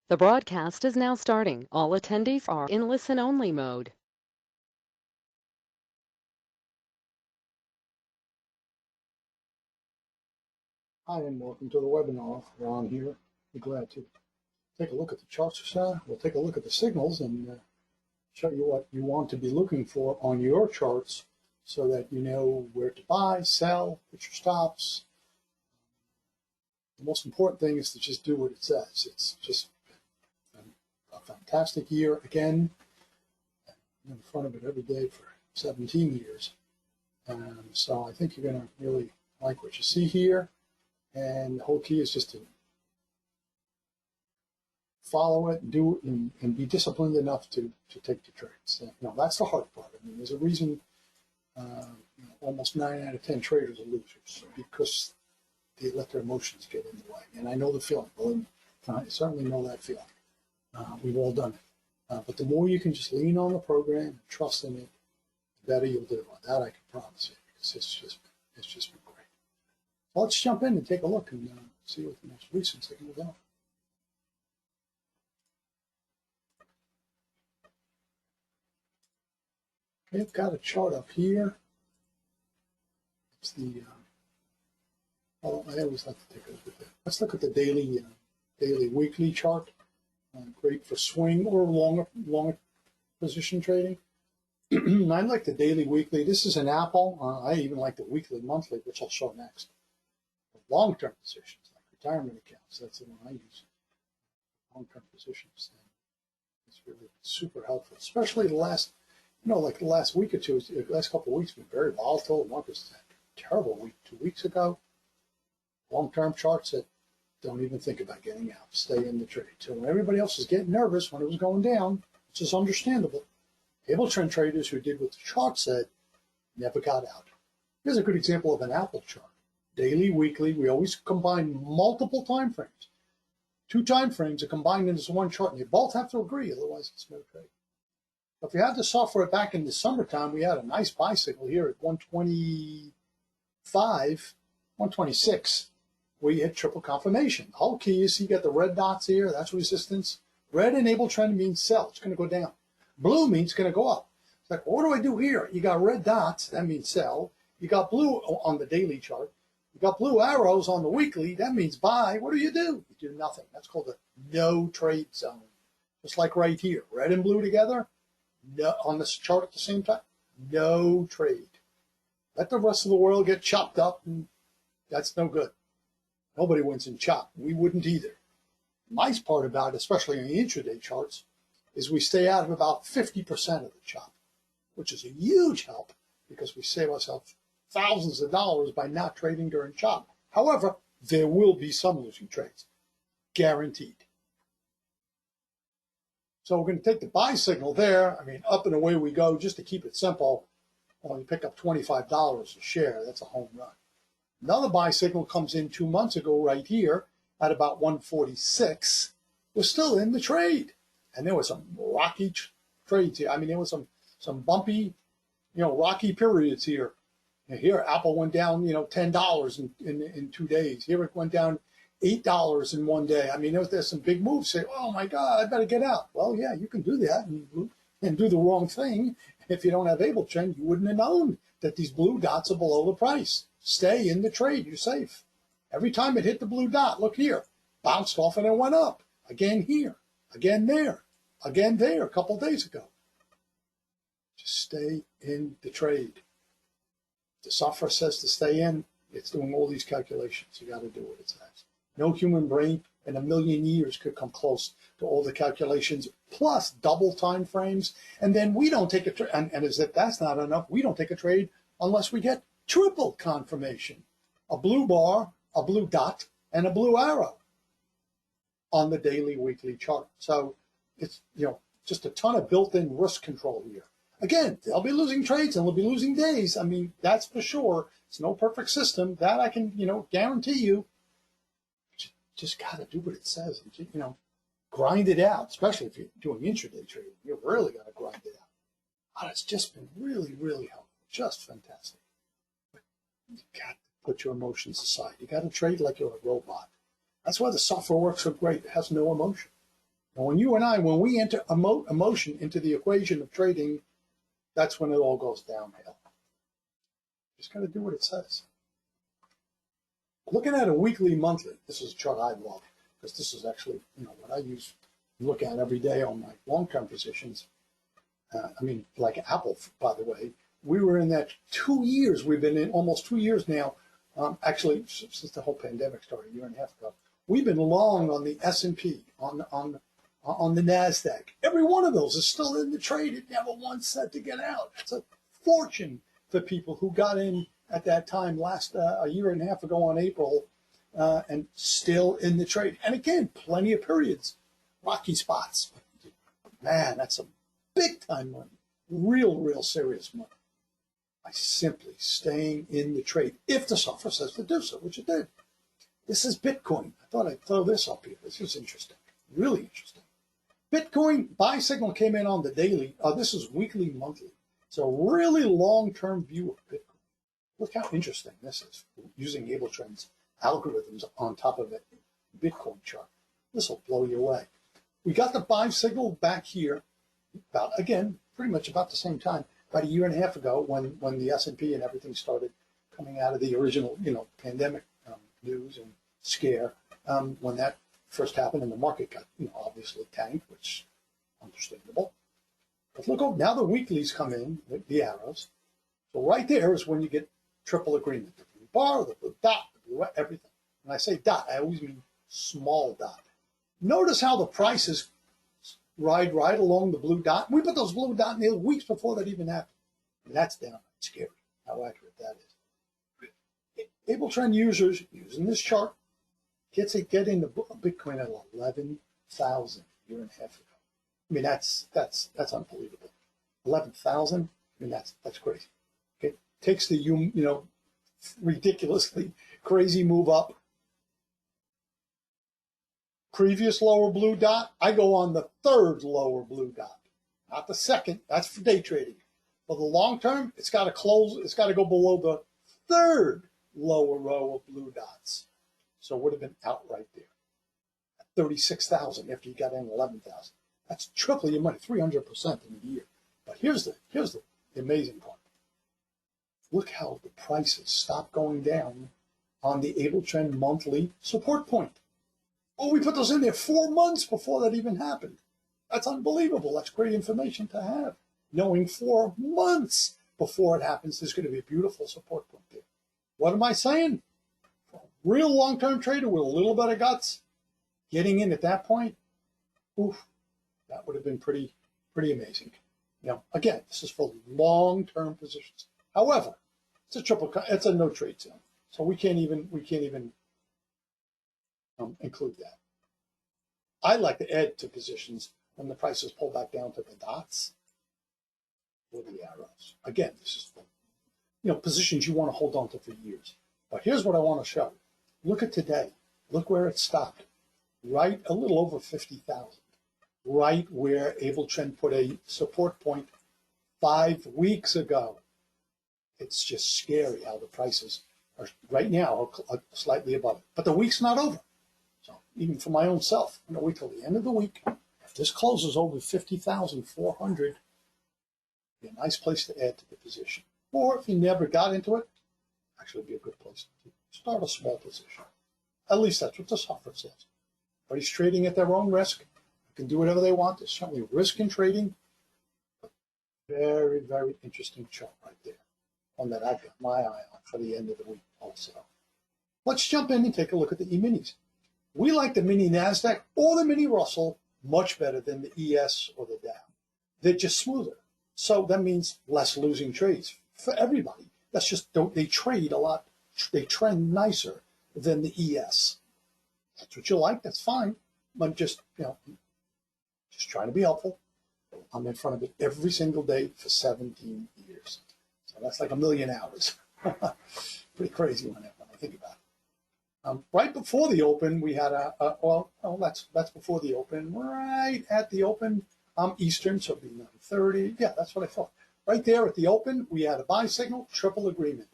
The broadcast is now starting. All attendees are in listen-only mode. Hi, and welcome to the webinar. Ron here. Be glad to take a look at the charts. We'll take a look at the signals and show you what you want to be looking for on your charts so that you know where to buy, sell, put your stops. The most important thing is to just do what it says. It's just a fantastic year again. I'm in front of it every day for 17 years. So I think you're going to really like what you see here. And the whole key is just to follow it, do it, and be disciplined enough to take the trades. That's the hard part. I mean, there's a reason almost 9 out of 10 traders are losers because they let their emotions get in the way. And I know the feeling. Believe me, I certainly know that feeling. We've all done it. But the more you can just lean on the program and trust in it, the better you'll do. That I can promise you, because it's just been great. Well, let's jump in and take a look and see what the most recent signals are. Okay, I've got a chart up here. It's the, I always like to take a look at that. Let's look at the daily weekly chart. Great for swing or longer position trading. I like the daily weekly. This is an Apple. I even like the weekly monthly, which I'll show next. Long-term positions, like retirement accounts, that's the one I use. Long-term positions. And it's really super helpful, especially the last, like the last week or two, the last couple of weeks have been very volatile. The market's had a terrible week 2 weeks ago. Long-term charts that don't even think about getting out, stay in the trade. So when everybody else is getting nervous when it was going down, which is understandable, able trend traders who did what the chart said never got out. Here's a good example of an Apple chart. Daily, weekly, we always combine multiple time frames. 2 time frames are combined into one chart, and you both have to agree, otherwise it's no trade. If you had the software back in the summertime, we had a nice buy signal here at 125, 126, where you hit triple confirmation. The whole key is you get the red dots here, that's resistance. Red enabled trend means sell, it's going to go down. Blue means it's going to go up. It's like, well, what do I do here? You got red dots, that means sell. You got blue on the daily chart. You got blue arrows on the weekly, that means buy. What do? You do nothing. That's called a no trade zone. Just like right here, red and blue together, no, on this chart at the same time, no trade. Let the rest of the world get chopped up, and that's no good. Nobody wins in chop. We wouldn't either. The nice part about it, especially in the intraday charts, is we stay out of about 50% of the chop, which is a huge help because we save ourselves thousands of dollars by not trading during chop. However, there will be some losing trades, guaranteed. So we're going to take the buy signal there. I mean, up and away we go. Just to keep it simple, when you pick up $25 a share, that's a home run. Another buy signal comes in 2 months ago right here at about 146. We're still in the trade. And there was some rocky trades here. I mean, there was some bumpy, rocky periods here. Here, Apple went down, $10 in 2 days. Here it went down $8 in 1 day. I mean, there's some big moves. Say, oh my God, I better get out. Well, yeah, you can do that and do the wrong thing. If you don't have Able Trend, you wouldn't have known that these blue dots are below the price. Stay in the trade. You're safe. Every time it hit the blue dot, look here, bounced off and it went up. Again here, again there, again there a couple of days ago. Just stay in the trade. The software says to stay in, it's doing all these calculations. You got to do what it says. No human brain in a million years could come close to all the calculations, plus double time frames. And then we don't take a trade, and as if that's not enough, we don't take a trade unless we get triple confirmation. A blue bar, a blue dot, and a blue arrow on the daily, weekly chart. So it's, just a ton of built-in risk control here. Again, they'll be losing trades and they'll be losing days. I mean, that's for sure. It's no perfect system. That I can, guarantee you. Just got to do what it says. And, grind it out, especially if you're doing intraday trading. You really got to grind it out. Oh, it's just been really, really helpful. Just fantastic. But you got to put your emotions aside. You got to trade like you're a robot. That's why the software works so great. It has no emotion. And when we enter emotion into the equation of trading, that's when it all goes downhill. Just got to do what it says. Looking at a weekly, monthly, this is a chart I love because this is actually, what I use, look at every day on my long-term positions. Like Apple, by the way, we were in that 2 years. We've been in almost 2 years now. Actually, since the whole pandemic started a year and a half ago, we've been long on the S&P, on the NASDAQ. Every one of those is still in the trade. It never once said to get out. It's a fortune for people who got in at that time a year and a half ago on April and still in the trade. And again, plenty of periods, rocky spots. Man, that's some big time money, real serious money. By simply staying in the trade, if the software says to do so, which it did. This is Bitcoin. I thought I'd throw this up here. This is interesting, really interesting. Bitcoin buy signal came in on the daily. This is weekly, monthly. So really long-term view of Bitcoin. Look how interesting this is, using Abletrend's algorithms on top of it. Bitcoin chart. This will blow you away. We got the buy signal back here pretty much about the same time, about a year and a half ago when the S&P and everything started coming out of the original, pandemic news and scare. When that first happened and the market got, obviously tanked, which is understandable. But look, now the weeklies come in, the arrows. So right there is when you get triple agreement. The blue bar, the blue dot, the blue everything. When I say dot, I always mean small dot. Notice how the prices ride right along the blue dot. We put those blue dots in there weeks before that even happened. And that's downright scary, how accurate that is. Abletrend users using this chart get into Bitcoin at 11,000 a year and a half ago. That's unbelievable. 11,000. That's crazy. Okay, takes the ridiculously crazy move up. Previous lower blue dot, I go on the third lower blue dot, not the second. That's for day trading. For the long term, it's got to close. It's got to go below the third lower row of blue dots. So it would have been out right there. 36,000 after you got in 11,000. That's triple your money, 300% in a year. But here's the amazing part. Look how the prices stop going down on the Abletrend monthly support point. Oh, we put those in there 4 months before that even happened. That's unbelievable. That's great information to have. Knowing 4 months before it happens, there's going to be a beautiful support point there. What am I saying? For a real long-term trader with a little bit of guts, getting in at that point, that would have been pretty amazing. Again, this is for long-term positions. However, it's a no trade zone, so we can't even include that. I like to add to positions when the prices pull back down to the dots or the arrows. Again, this is for positions you want to hold on to for years. But here's what I want to show. Look at today. Look where it stopped. Right a little over 50,000. Right where Abletrend put a support point 5 weeks ago. It's just scary how the prices are right now slightly above it. But the week's not over. So even for my own self, I'm going to wait till the end of the week. If this closes over 50,400, be a nice place to add to the position. Or if you never got into it, actually be a good place to start a small position. At least that's what the software says. Everybody's trading at their own risk. They can do whatever they want. There's certainly risk in trading. But very, very interesting chart right there. One that I've got my eye on for the end of the week also. Let's jump in and take a look at the E-minis. We like the mini NASDAQ or the mini Russell much better than the ES or the Dow. They're just smoother. So that means less losing trades for everybody. That's just, they trade a lot. They trend nicer than the ES. That's what you like. That's fine. I'm just trying to be helpful. I'm in front of it every single day for 17 years. So that's like 1 million hours. Pretty crazy when I think about it. Right before the open, we had that's before the open. Right at the open, Eastern, so it'd be 9:30. Yeah, that's what I thought. Right there at the open, we had a buy signal, triple agreement.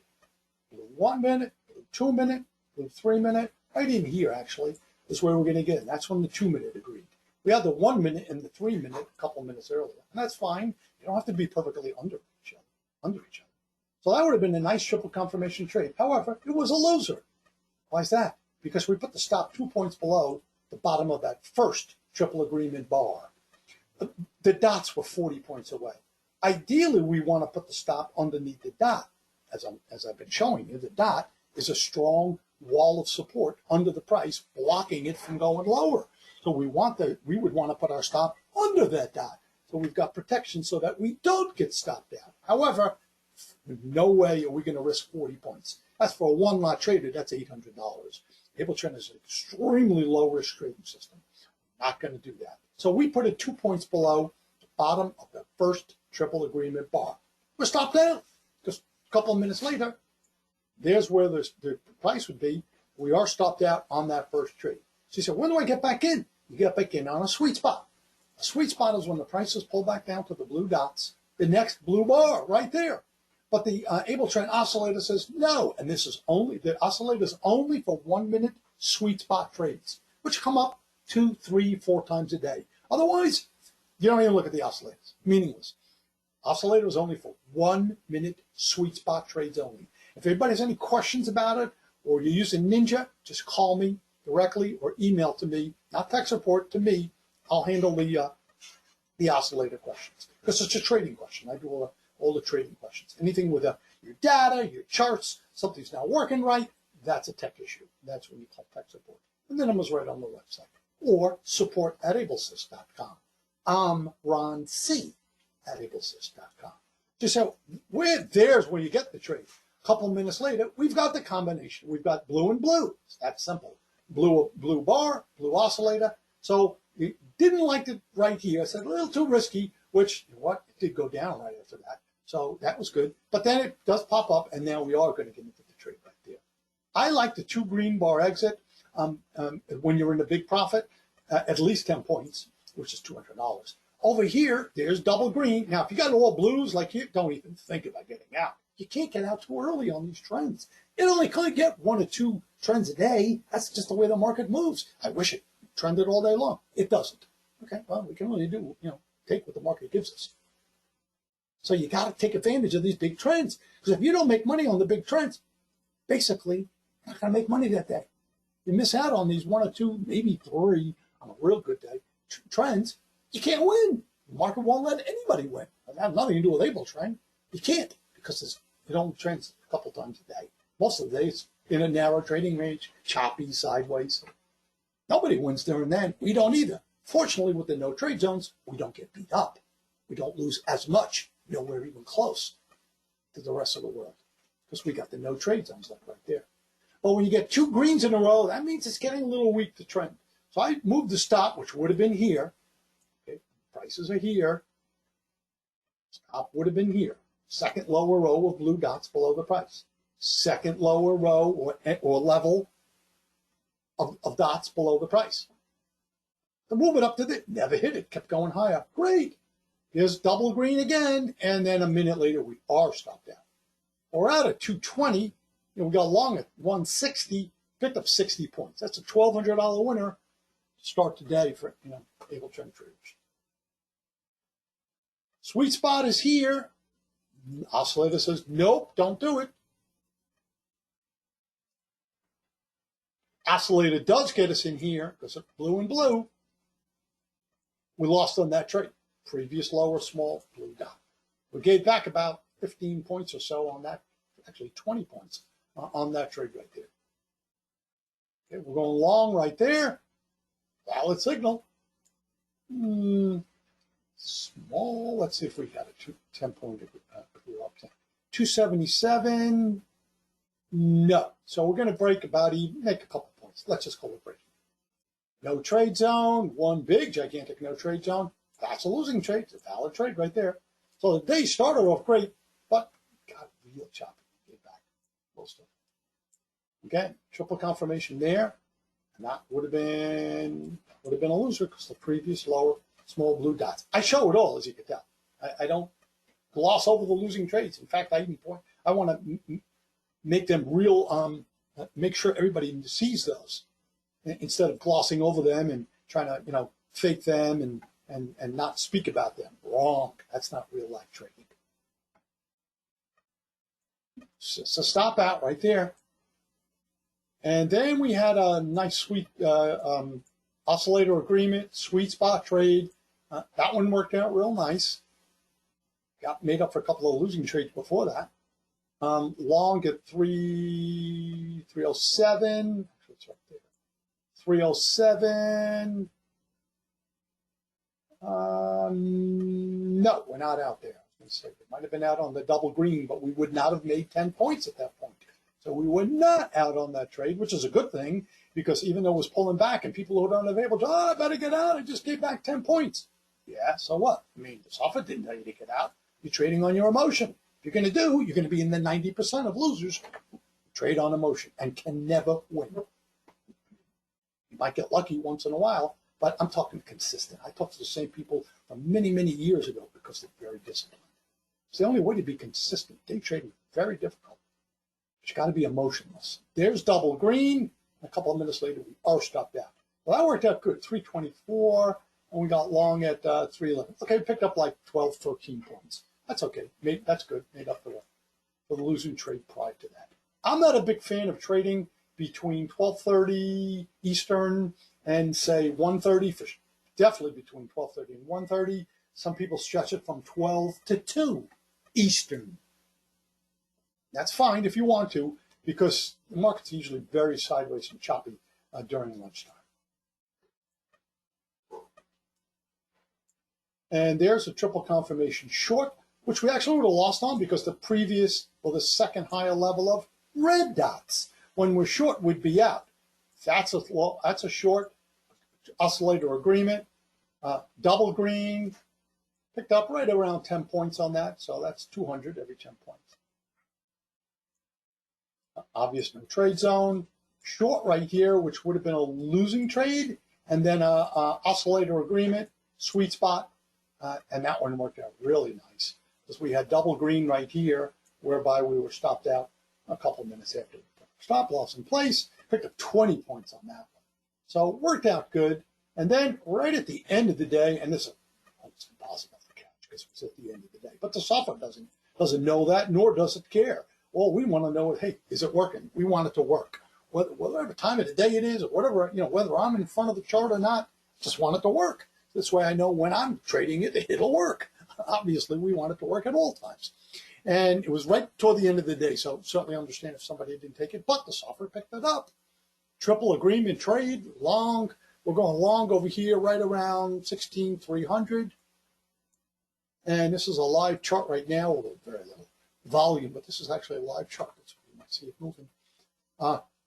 1 minute, 2 minute, 3 minute. Right in here, actually, is where we're going to get in. That's when the 2 minute agreed. We had the 1 minute and the 3 minute a couple of minutes earlier, and that's fine. You don't have to be perfectly under each other. So that would have been a nice triple confirmation trade. However, it was a loser. Why is that? Because we put the stop 2 points below the bottom of that first triple agreement bar. The dots were 40 points away. Ideally, we want to put the stop underneath the dot. As I've been showing you, the dot is a strong wall of support under the price, blocking it from going lower. So we would want to put our stop under that dot. So we've got protection so that we don't get stopped out. However, no way are we going to risk 40 points. That's for a one lot trader, that's $800. Abletrend is an extremely low risk trading system. Not going to do that. So we put it 2 points below the bottom of the first triple agreement bar. We're stopped out because a couple of minutes later, there's where the price would be. We are stopped out on that first trade. So you said, when do I get back in? You get back in on a sweet spot. A sweet spot is when the prices pull back down to the blue dots, the next blue bar right there. But the Abletrend oscillator says no, and the oscillator is only for 1 minute sweet spot trades, which come up 2, 3, 4 times a day. Otherwise, you don't even look at the oscillators. Meaningless. Oscillator is only for 1 minute sweet spot trades only. If anybody has any questions about it, or you're using Ninja, just call me directly or email to me, not tech support, to me. I'll handle the oscillator questions because it's a trading question. I do all the trading questions. Anything with your data, your charts, something's not working right, that's a tech issue. That's what you call tech support. And the number's right on the website. Or support@ablesys.com. I'm Ron C. @ablesys.com. Just so there's where you get the trade. A couple minutes later, we've got the combination. We've got blue and blue. It's that simple. Blue bar, blue oscillator. So you didn't like it right here. I said a little too risky, which, you know what, it did go down right after that. So that was good. But then it does pop up, and now we are going to get into the trade right there. I like the 2 green bar exit when you're in a big profit, at least 10 points, which is $200. Over here, there's double green. Now, if you got all blues like you, don't even think about getting out. You can't get out too early on these trends. It only could get 1 or 2 trends a day. That's just the way the market moves. I wish it trended all day long. It doesn't. Okay, well, we can only do, take what the market gives us. So you got to take advantage of these big trends. Because if you don't make money on the big trends, basically, you're not going to make money that day. You miss out on these 1 or 2, maybe 3 on a real good day trends. You can't win. The market won't let anybody win. It has nothing to do with Abletrend. You can't because it only trends a couple times a day. Most of the day it's in a narrow trading range, choppy, sideways. Nobody wins during that. We don't either. Fortunately, with the no trade zones, we don't get beat up. We don't lose as much. Nowhere even close to the rest of the world because we got the no trade zones like right there. But when you get 2 greens in a row, that means it's getting a little weak to trend. So I moved the stop, which would have been here. Okay, prices are here. Stop would have been here. Second lower row of blue dots below the price. Second lower row or level of dots below the price. The movement up to the never hit it, kept going higher. Great. Here's double green again, and then a minute later we are stopped out. We're out at 220. We got long at 160, picked up 60 points. That's a $1,200 winner to start today for Abletrend traders. Sweet spot is here. Oscillator says, nope, don't do it. Oscillator does get us in here because it's blue and blue. We lost on that trade. Previous lower small blue dot. We gave back about 15 points or so on that, actually 20 points on that trade right there. Okay, we're going long right there. Valid signal. Small. Let's see if we got a 10-point clear up. 277. No. So we're going to break about even, make a couple points. Let's just call it breaking. No trade zone. One big, gigantic no trade zone. That's a losing trade. It's a valid trade right there. So the day started off great, but got real choppy. Get back. Most of it. Okay, triple confirmation there. And that would have been a loser because the previous lower small blue dots. I show it all, as you can tell. I don't gloss over the losing trades. In fact, I want to make them real, make sure everybody sees those instead of glossing over them and trying to, fake them and not speak about them. Wrong. That's not real life trading. So stop out right there. And then we had a nice sweet oscillator agreement, sweet spot trade. That one worked out real nice. Got made up for a couple of losing trades before that. Long at 307. It's right there. 307. No, we're not out there. I was going to say we might have been out on the double green, but we would not have made 10 points at that point. So we were not out on that trade, which is a good thing, because even though it was pulling back and people who don't have able to, I better get out. I just gave back 10 points. Yeah, so what? I mean, the software didn't tell you to get out. You're trading on your emotion. If you're going to be in the 90% of losers who trade on emotion and can never win. You might get lucky once in a while, but I'm talking consistent. I talked to the same people from many, many years ago because they're very disciplined. It's the only way to be consistent. Day trading is very difficult. But you got to be emotionless. There's double green. A couple of minutes later, we are stopped out. Well, that worked out good. 324, and we got long at 311. Okay, we picked up like 12, 13 points. That's okay. That's good. Made up for the losing trade prior to that. I'm not a big fan of trading between 12:30 Eastern and say 1:30. For definitely between 12:30 and 1:30. Some people stretch it from 12 to 2 Eastern. That's fine if you want to, because the market's usually very sideways and choppy during lunchtime. And there's a triple confirmation short, which we actually would have lost on because the second higher level of red dots. When we're short, we'd be out. That's a short oscillator agreement. Double green, picked up right around 10 points on that, so that's 200 every 10 points. Obvious no trade zone. Short right here, which would have been a losing trade, and then a oscillator agreement, sweet spot, and that one worked out really nice because we had double green right here, whereby we were stopped out a couple of minutes after we put our stop loss in place. Picked up 20 points on that one. So it worked out good. And then right at the end of the day, and this is almost impossible to catch because it's at the end of the day, but the software doesn't know that, nor does it care. All we want to know is, hey, is it working? We want it to work. Whatever time of the day it is, or whatever, whether I'm in front of the chart or not, just want it to work. This way I know when I'm trading it, it'll work. Obviously, we want it to work at all times. And it was right toward the end of the day, so certainly understand if somebody didn't take it, but the software picked it up. Triple agreement trade, long. We're going long over here right around 16,300. And this is a live chart right now, although very little volume, but this is actually a live chart. That's where you might see it moving.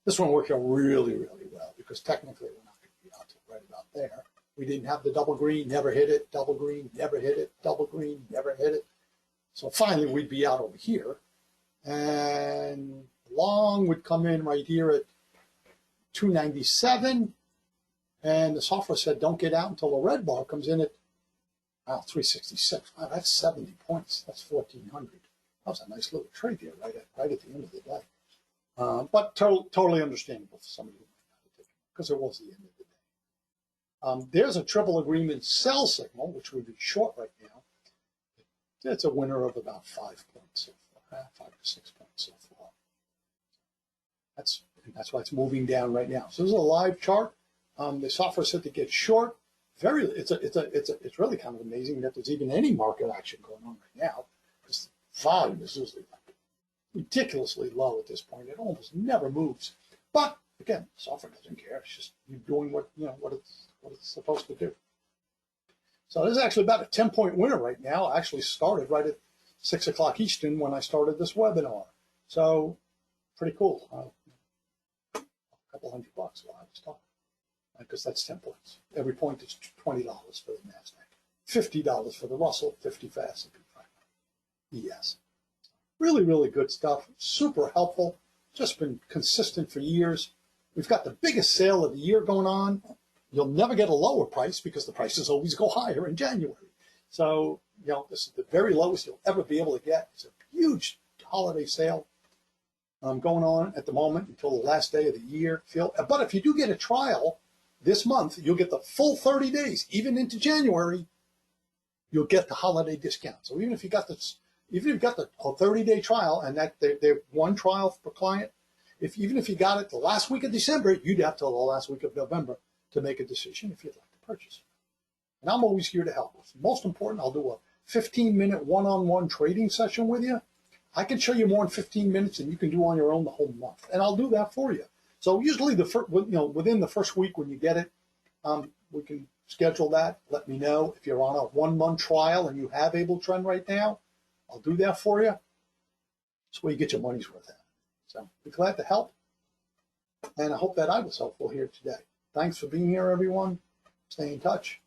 This one worked out really, really well because technically we're not going to be out to right about there. We didn't have the double green, never hit it, double green, never hit it, double green, never hit it. So finally we'd be out over here. And long would come in right here at 297. And the software said don't get out until the red bar comes in at 366. Wow, that's 70 points. That's 1,400. That was a nice little trade there right at the end of the day. But totally understandable for somebody who might not have taken it because it was the end of the day. There's a triple agreement sell signal, which would be short right now. It's a winner of about 5 points so far, 5 to 6 points so far. That's why it's moving down right now. So this is a live chart. The software said to get short. It's really kind of amazing that there's even any market action going on right now because the volume is usually ridiculously low at this point. It almost never moves. But again, software doesn't care. It's just you doing what it's supposed to do. So this is actually about a 10-point winner right now. I actually started right at 6 o'clock Eastern when I started this webinar. So pretty cool. A couple $100 while I was talking. Because that's 10 points. Every point is $20 for the NASDAQ, $50 for the Russell, 50 for S&P 500. ES. Really, really good stuff. Super helpful. Just been consistent for years. We've got the biggest sale of the year going on. You'll never get a lower price because the prices always go higher in January. So, this is the very lowest you'll ever be able to get. It's a huge holiday sale going on at the moment until the last day of the year. But if you do get a trial, this month, you'll get the full 30 days, even into January, you'll get the holiday discount. So even if you got this, even if you got the 30-day trial, and that they're one trial per client, even if you got it the last week of December, you'd have till the last week of November to make a decision if you'd like to purchase it. And I'm always here to help. Most important, I'll do a 15-minute one-on-one trading session with you. I can show you more in 15 minutes than you can do on your own the whole month, and I'll do that for you. So usually within the first week when you get it, we can schedule that. Let me know if you're on a 1-month trial and you have Able Trend right now. I'll do that for you. That's where you get your money's worth out. So be glad to help, and I hope that I was helpful here today. Thanks for being here, everyone. Stay in touch.